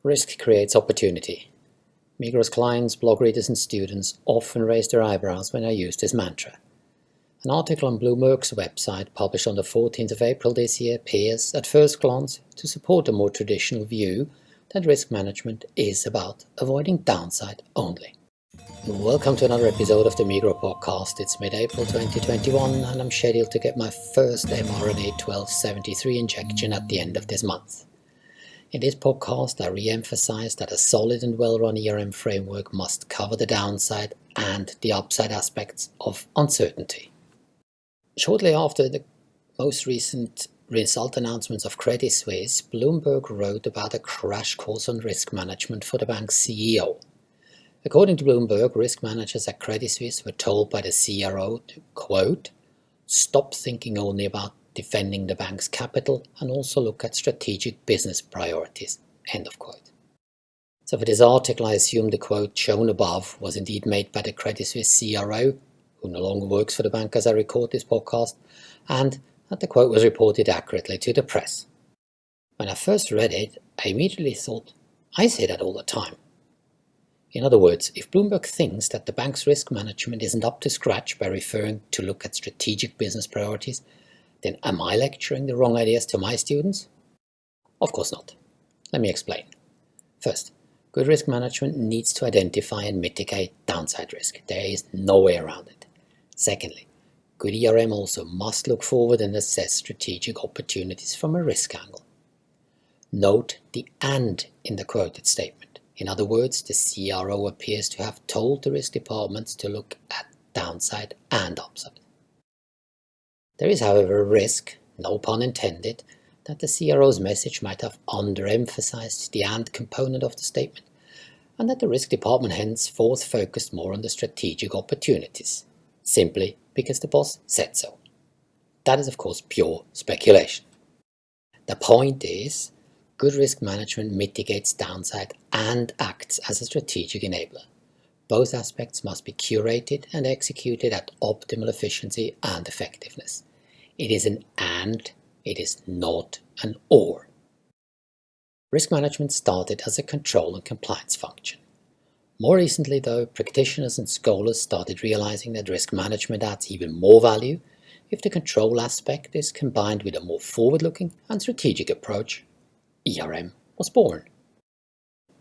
Risk creates opportunity. Megrow's clients, blog readers and students often raise their eyebrows when I use this mantra. An article on Bloomberg's website published on the 14th of April this year appears, at first glance, to support a more traditional view that risk management is about avoiding downside only. Welcome to another episode of the Megrow podcast. It's mid-April 2021 and I'm scheduled to get my first mRNA 1273 injection at the end of this month. In this podcast, I re-emphasize that a solid and well-run ERM framework must cover the downside and the upside aspects of uncertainty. Shortly after the most recent result announcements of Credit Suisse, Bloomberg wrote about a crash course on risk management for the bank's CEO. According to Bloomberg, risk managers at Credit Suisse were told by the CRO to, quote, stop thinking only about defending the bank's capital and also look at strategic business priorities, end of quote. So for this article, I assume the quote shown above was indeed made by the Credit Suisse CRO, who no longer works for the bank as I record this podcast, and that the quote was reported accurately to the press. When I first read it, I immediately thought, I say that all the time. In other words, if Bloomberg thinks that the bank's risk management isn't up to scratch by referring to look at strategic business priorities, then am I lecturing the wrong ideas to my students? Of course not. Let me explain. First, good risk management needs to identify and mitigate downside risk. There is no way around it. Secondly, good ERM also must look forward and assess strategic opportunities from a risk angle. Note the "and" in the quoted statement. In other words, the CRO appears to have told the risk departments to look at downside and upside. There is, however, a risk, no pun intended, that the CRO's message might have underemphasized the "and" component of the statement, and that the risk department henceforth focused more on the strategic opportunities, simply because the boss said so. That is, of course, pure speculation. The point is, good risk management mitigates downside and acts as a strategic enabler. Both aspects must be curated and executed at optimal efficiency and effectiveness. It is an "and", it is not an "or". Risk management started as a control and compliance function. More recently, though, practitioners and scholars started realizing that risk management adds even more value if the control aspect is combined with a more forward-looking and strategic approach. ERM was born.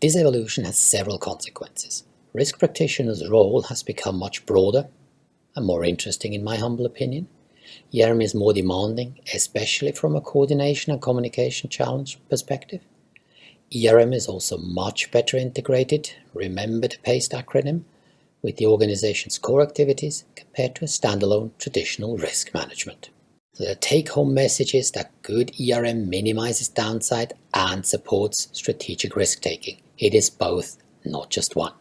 This evolution has several consequences. Risk practitioners' role has become much broader and more interesting in my humble opinion. ERM is more demanding, especially from a coordination and communication challenge perspective. ERM is also much better integrated, remember the PACE acronym, with the organization's core activities compared to a standalone traditional risk management. So the take-home message is that good ERM minimizes downside and supports strategic risk-taking. It is both, not just one.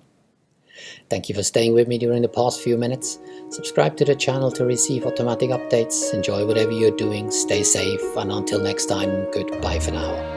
Thank you for staying with me during the past few minutes. Subscribe to the channel to receive automatic updates. Enjoy whatever you're doing, stay safe, and until next time, goodbye for now.